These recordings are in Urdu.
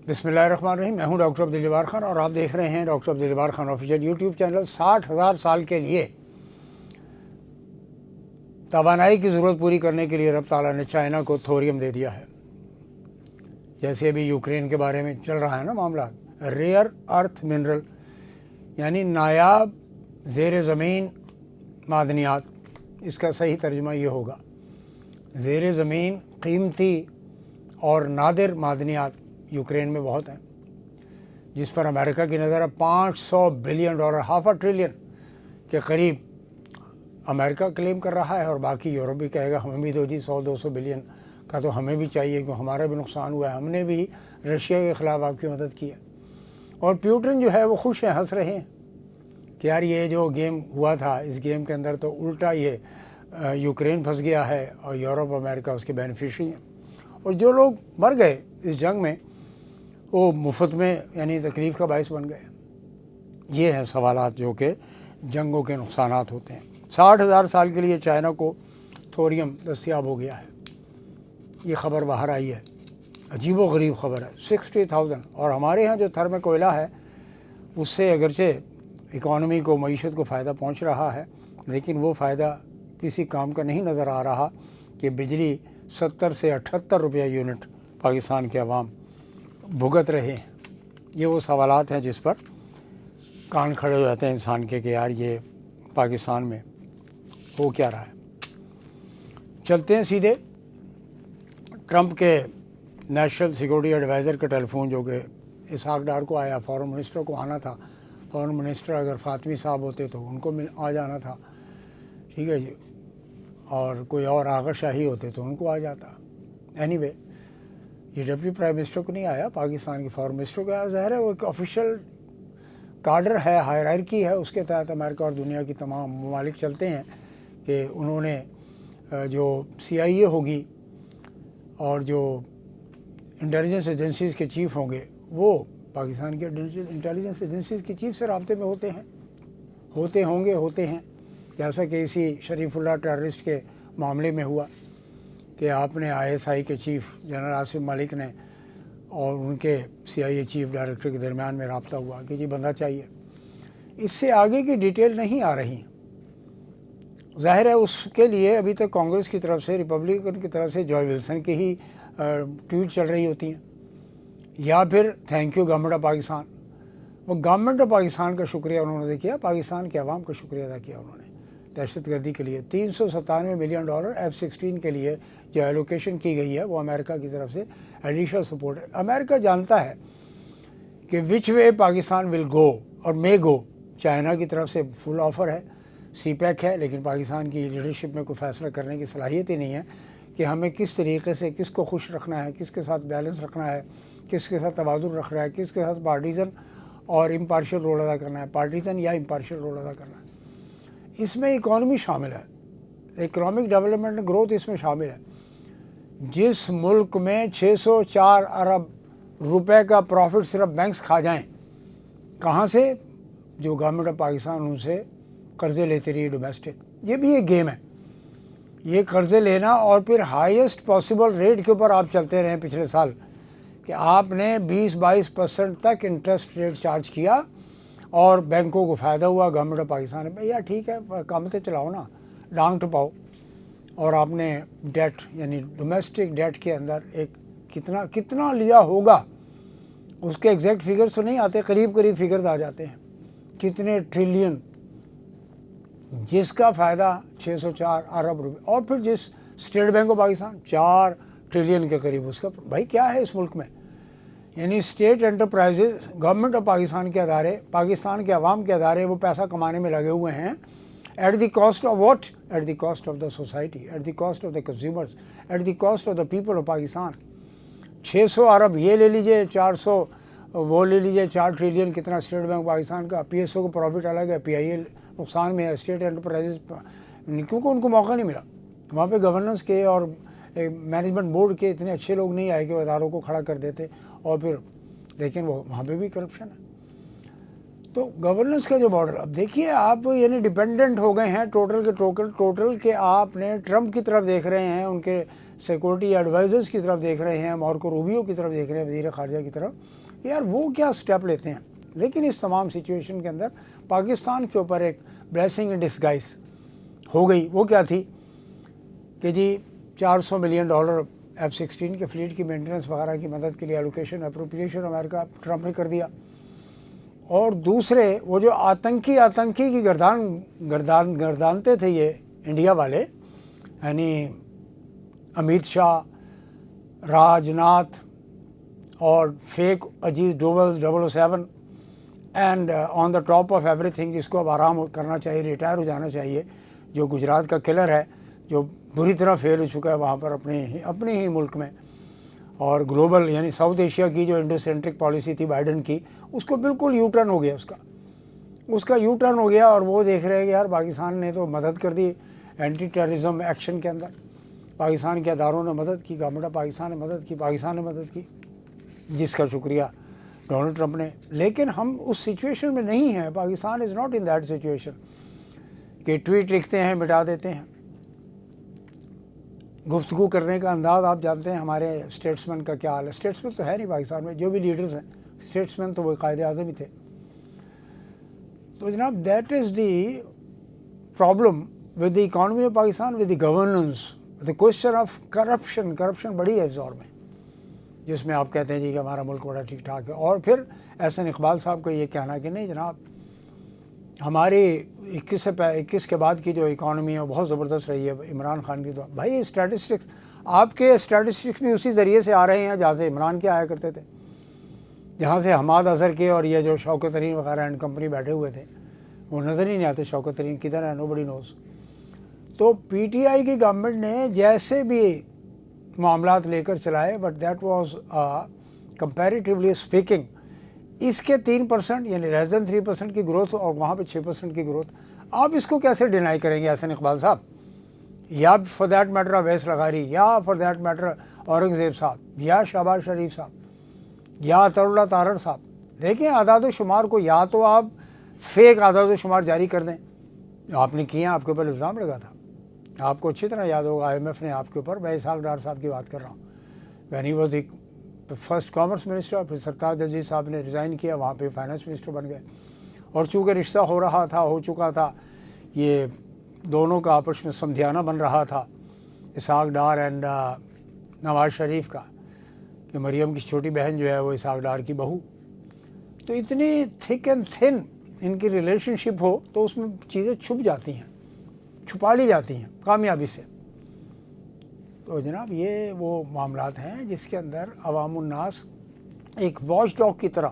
بسم اللہ الرحمن الرحیم. میں ہوں ڈاکٹر عبدالجبار خان اور آپ دیکھ رہے ہیں doctor Abdul Jabbar Khan official YouTube channel. 60,000 سال کے لیے توانائی کی ضرورت پوری کرنے کے لیے رب تعالیٰ نے چائنا کو تھوریم دے دیا ہے. جیسے ابھی یوکرین کے بارے میں چل رہا ہے نا معاملہ, ریئر ارتھ منرل یعنی نایاب زیر زمین معدنیات. اس کا صحیح ترجمہ یہ ہوگا زیر زمین قیمتی اور نادر معدنیات یوکرین میں بہت ہیں, جس پر امریکہ کی نظر ہے. $500 بلین, $500 ٹریلین کے قریب امریکہ کلیم کر رہا ہے, اور باقی یورپ بھی کہے گا ہمیں بھی دو جی 100-200 بلین کا تو ہمیں بھی چاہیے, کیونکہ ہمارا بھی نقصان ہوا ہے, ہم نے بھی رشیا کے خلاف آپ کی مدد کی ہے. اور پیوٹن جو ہے وہ خوش ہیں, ہنس رہے ہیں کہ یار یہ جو گیم ہوا تھا اس گیم کے اندر تو الٹا یہ یوکرین پھنس گیا ہے اور یورپ امریکہ اس کے بینیفیشری ہیں, اور جو لوگ مر گئے اس جنگ میں وہ مفت میں یعنی تکلیف کا باعث بن گئے. یہ ہیں سوالات جو کہ جنگوں کے نقصانات ہوتے ہیں. 60,000 سال کے لیے چائنا کو تھوریم دستیاب ہو گیا ہے. یہ خبر باہر آئی ہے, عجیب و غریب خبر ہے. 60,000, اور ہمارے ہاں جو تھرم کوئلہ ہے اس سے اگرچہ اکانومی کو, معیشت کو فائدہ پہنچ رہا ہے, لیکن وہ فائدہ کسی کام کا نہیں نظر آ رہا کہ بجلی 70 سے 78 روپیہ یونٹ پاکستان کے عوام بھگت رہے ہیں. یہ وہ سوالات ہیں جس پر کان کھڑے ہو جاتے ہیں انسان کے کہ یار یہ پاکستان میں ہو کیا رہا ہے. چلتے ہیں سیدھے ٹرمپ کے نیشنل سیکورٹی ایڈوائزر کا ٹیلی فون جو کہ اسحاق ڈار کو آیا. فارن منسٹر کو آنا تھا. فارن منسٹر اگر فاطمی صاحب ہوتے تو ان کو آ جانا تھا, ٹھیک ہے جی, اور کوئی اور آغا شاہی ہوتے تو ان کو آ جاتا. اینی وے یہ ڈپٹی پرائم منسٹر کو نہیں آیا, پاکستان کے فارن منسٹر کو آیا. ظاہر ہے وہ ایک آفیشیل کارڈر ہے, ہائرارکی ہے, اس کے تحت امریکہ اور دنیا کی تمام ممالک چلتے ہیں کہ انہوں نے جو CIA ہوگی اور جو انٹیلیجنس ایجنسیز کے چیف ہوں گے وہ پاکستان کے انٹیلیجنس ایجنسیز کی چیف سے رابطے میں ہوتے ہیں. جیسا کہ اسی شریف اللہ ٹیررسٹ کے معاملے میں ہوا کہ آپ نے ISI کے چیف جنرل آصف ملک نے اور ان کے CIA چیف ڈائریکٹر کے درمیان میں رابطہ ہوا کہ جی بندہ چاہیے. اس سے آگے کی ڈیٹیل نہیں آ رہی. ظاہر ہے اس کے لیے ابھی تک کانگریس کی طرف سے, ریپبلکن کی طرف سے جوائے ولسن کی ہی ٹویٹ چل رہی ہوتی ہیں, یا پھر thank you government of Pakistan. وہ گورنمنٹ آف پاکستان کا شکریہ انہوں نے کیا, پاکستان کے عوام کا شکریہ ادا کیا انہوں نے. دہشت گردی کے لیے $397 ملین F-16 کے لیے جو ایلوکیشن کی گئی ہے وہ امریکہ کی طرف سے ایڈیشنل سپورٹ ہے. امریکہ جانتا ہے کہ وچ وے پاکستان ول گو اور مے گو. چائنا کی طرف سے فل آفر ہے, سی پیک ہے, لیکن پاکستان کی لیڈرشپ میں کوئی فیصلہ کرنے کی صلاحیت ہی نہیں ہے کہ ہمیں کس طریقے سے کس کو خوش رکھنا ہے, کس کے ساتھ بیلنس رکھنا ہے, کس کے ساتھ توازن رکھنا ہے, کس کے ساتھ پارٹیزن اور امپارشل رول ادا کرنا ہے, پارٹیزن یا امپارشل رول ادا کرنا ہے. اس میں اکانومی شامل ہے, اکنامک ڈیولپمنٹ گروتھ اس میں شامل ہے. جس ملک میں 604 ارب روپے کا پروفٹ صرف بینکس کھا جائیں, کہاں سے؟ جو گورنمنٹ آف پاکستان ان سے قرضے لیتے رہی ڈومیسٹک. یہ بھی ایک گیم ہے, یہ قرضے لینا اور پھر ہائیسٹ پاسبل ریٹ کے اوپر آپ چلتے رہیں. پچھلے سال کہ آپ نے 20-22% تک انٹرسٹ ریٹ چارج کیا اور بینکوں کو فائدہ ہوا. گورنمنٹ آف پاکستان نے یار ٹھیک ہے کام تو چلاؤ نا, ڈانگ ٹپاؤ. اور آپ نے ڈیٹ یعنی ڈومیسٹک ڈیٹ کے اندر ایک کتنا لیا ہوگا, اس کے ایگزیکٹ فگرز تو نہیں آتے, قریب فگرز آ جاتے ہیں. کتنے ٹریلین, جس کا فائدہ 604 ارب روپے, اور پھر جس state bank of Pakistan 4 trillion کے قریب اس کا. بھائی کیا ہے اس ملک میں, یعنی state enterprises, government of Pakistan کے ادارے, پاکستان کے عوام کے ادارے وہ پیسہ کمانے میں لگے ہوئے ہیں. At the cost of what? At the cost of the society, at the cost of the consumers, at the cost of the people of Pakistan. 600 ارب یہ لے لیجئے, 400 وہ لے لیجئے, 4 ٹریلین کتنا اسٹیٹ بینک پاکستان کا. PSO کا پروفٹ الگ ہے, PIL نقصان میں ہے, اسٹیٹ انٹرپرائزز کیونکہ ان کو موقع نہیں ملا. وہاں پہ گورننس کے اور مینجمنٹ بورڈ کے اتنے اچھے لوگ نہیں آئے کہ وہ اداروں کو کھڑا کر دیتے, اور پھر لیکن وہ وہاں پہ بھی کرپشن ہے. تو گورننس کا جو ماڈل, اب دیکھیے آپ یعنی ڈیپینڈنٹ ہو گئے ہیں ٹوٹل کہ آپ نے ٹرمپ کی طرف دیکھ رہے ہیں, ان کے سیکورٹی ایڈوائزرز کی طرف دیکھ رہے ہیں, مارکو روبیو کی طرف دیکھ رہے ہیں, وزیر خارجہ کی طرف, کہ یار وہ کیا سٹیپ لیتے ہیں. لیکن اس تمام سچویشن کے اندر پاکستان کے اوپر ایک بلیسنگ ان ڈسگائز ہو گئی. وہ کیا تھی کہ جی $400 ملین F-16 کے فلیٹ کی مینٹیننس وغیرہ کی مدد کے لیے الوکیشن اپروپریشن امریکہ ٹرمپ نے کر دیا. اور دوسرے وہ جو آتنکی کی گردانتے تھے یہ انڈیا والے, یعنی امیت شاہ, راج ناتھ اور fake Ajit dual 007 and on the top of every thing, جس کو اب آرام کرنا چاہیے, ریٹائر ہو جانا چاہیے, جو گجرات کا کلر ہے, جو بری طرح فیل ہو چکا ہے وہاں پر اپنے ہی ملک میں, اور گلوبل یعنی ساؤتھ ایشیا کی جو انڈو سینٹرک پالیسی تھی بائیڈن کی, اس کو بالکل یو ٹرن ہو گیا, اس کا یو ٹرن ہو گیا. اور وہ دیکھ رہے ہیں کہ یار پاکستان نے تو مدد کر دی اینٹی ٹیررزم ایکشن کے اندر, پاکستان کے اداروں نے مدد کی, گورنمنٹ آف پاکستان نے مدد کی, جس کا شکریہ ڈونلڈ ٹرمپ نے. لیکن ہم اس سچویشن میں نہیں ہیں. Pakistan is not in that situation کہ ٹویٹ لکھتے ہیں مٹا دیتے ہیں. گفتگو کرنے کا انداز آپ جانتے ہیں ہمارے اسٹیٹسمین کا کیا حال ہے. اسٹیٹسمین تو ہے نہیں پاکستان میں, جو بھی لیڈرز ہیں اسٹیٹسمین تو وہ قائد اعظم ہی تھے. تو جناب that is the problem with the economy of Pakistan, with the governance, the question of corruption بڑی ہے اس دور میں, جس میں آپ کہتے ہیں جی کہ ہمارا ملک بڑا ٹھیک ٹھاک ہے. اور پھر احسن اقبال صاحب کو یہ کہنا کہ نہیں جناب ہماری 21 کے بعد کی جو اکانومی ہے وہ بہت زبردست رہی ہے عمران خان کی. تو بھائی اسٹیٹسٹکس, آپ کے اسٹیٹسٹکس بھی اسی ذریعے سے آ رہے ہیں جہاں سے عمران کے آیا کرتے تھے, جہاں سے حماد اظہر کے اور یہ جو شوکت ترین وغیرہ اینڈ کمپنی بیٹھے ہوئے تھے, وہ نظر ہی نہیں آتے. شوکت ترین کدھر ہے, نو بڈی نوز. تو پی ٹی آئی کی گورنمنٹ نے جیسے بھی معاملات لے کر چلائے, but that was comparatively speaking, اس کے 3% یعنی لیس دین 3% کی گروتھ اور وہاں پہ 6% کی گروتھ. آپ اس کو کیسے ڈینائی کریں گے احسن اقبال صاحب, یا فار دیٹ میٹر اویس لغاری, یا فار دیٹ میٹر اورنگزیب صاحب, یا شہباز شریف صاحب, یا اطہر اللہ طاہر صاحب. دیکھیں اعداد و شمار کو یا تو آپ فیک اعداد و شمار جاری کر دیں, آپ نے کیا, آپ کے اوپر الزام لگا تھا, آپ کو اچھی طرح یاد ہوگا IMF نے آپ کے اوپر, میں اسحاق ڈار صاحب کی بات کر رہا ہوں, when he was the first commerce minister. پھر سرتاج عزیز صاحب نے ریزائن کیا, وہاں پہ فائنانس منسٹر بن گئے. اور چونکہ رشتہ ہو چکا تھا, یہ دونوں کا آپس میں سمدھیانہ بن رہا تھا, اسحاق ڈار اینڈ نواز شریف کا, کہ مریم کی چھوٹی بہن جو ہے وہ اسحاق ڈار کی بہو. تو اتنی تھک اینڈ تھن ان کی ریلیشن شپ ہو تو اس میں چیزیں چھپ جاتی ہیں, چھپا لی جاتی ہیں کامیابی سے. تو جناب یہ وہ معاملات ہیں جس کے اندر عوام الناس ایک واچ ڈاگ کی طرح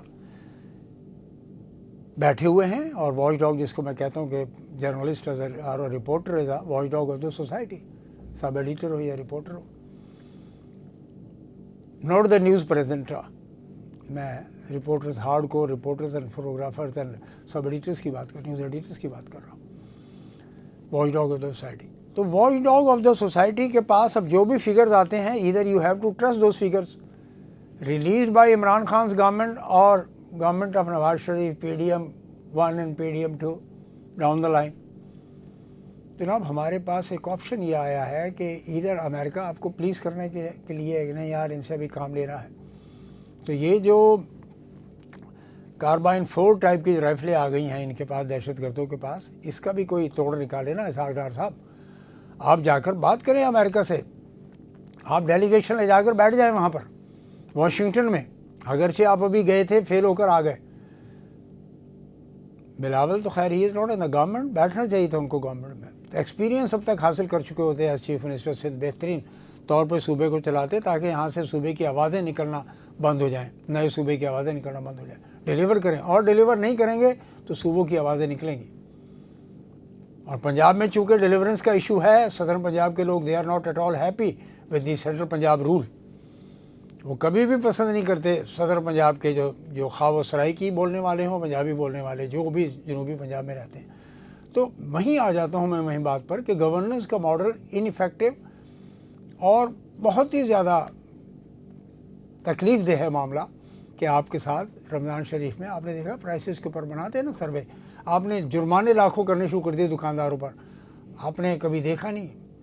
بیٹھے ہوئے ہیں. اور واچ ڈاگ جس کو میں کہتا ہوں کہ جرنلسٹ اور reporter is a watchdog of the society, sub editor ہو یا رپورٹر ہو, ناٹ دا نیوز پریزنٹر. میں reporters, hard core reporters and photographers and sub editors کی بات نیوز ایڈیٹرز کی بات کر رہا ہوں. Watchdog of the society. تو watchdog of the society کے پاس اب جو بھی فگرز آتے ہیں, ادھر you have to trust those figures released by Imran خان's government اور government of Nawaz Sharif, PDM-1 and PDM-2 down the line. جناب ہمارے پاس ایک آپشن یہ آیا ہے کہ ادھر امریکہ آپ کو پلیز کرنے کے لیے کہ نہیں یار ان سے بھی کام لینا ہے. تو یہ جو کاربائن 4 ٹائپ کی رائفلیں آ گئی ہیں ان کے پاس, دہشت گردوں کے پاس, اس کا بھی کوئی توڑ نکالے نا اسحاق ڈار صاحب. آپ جا کر بات کریں امریکہ سے, آپ ڈیلیگیشن لے جا کر بیٹھ جائیں وہاں پر واشنگٹن میں, اگرچہ آپ ابھی گئے تھے فیل ہو کر آ گئے. بلاول تو خیر ہی is not in the government, بیٹھنا چاہیے تھا ان کو گورنمنٹ میں. ایکسپیرینس اب تک حاصل کر چکے ہوتے ہیں ایز چیف منسٹر سے, بہترین طور پہ صوبے کو چلاتے تاکہ یہاں سے صوبے کی آوازیں نکلنا بند ہو جائیں, نئے صوبے کی آوازیں نکلنا بند ہو جائیں. ڈیلیور کریں, اور ڈیلیور نہیں کریں گے تو صوبوں کی آوازیں نکلیں گی. اور پنجاب میں چونکہ ڈیلیورنس کا ایشو ہے, صدر پنجاب کے لوگ they are not at all happy with the central Punjab rule. وہ کبھی بھی پسند نہیں کرتے صدر پنجاب کے جو خواہ و سرائکی بولنے والے ہوں, پنجابی بولنے والے, جو بھی جنوبی پنجاب میں رہتے ہیں. تو وہیں آ جاتا ہوں میں وہیں بات پر کہ گورننس کا ماڈل انفیکٹو اور بہت ہی زیادہ تکلیف دہ ہے معاملہ. کہ آپ کے ساتھ رمضان شریف میں آپ نے دیکھا پرائسز کے اوپر بناتے ہیں نا سروے, آپ نے جرمانے لاکھوں کرنے شروع کر دیے دکانداروں پر. آپ نے کبھی دیکھا نہیں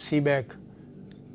CBEC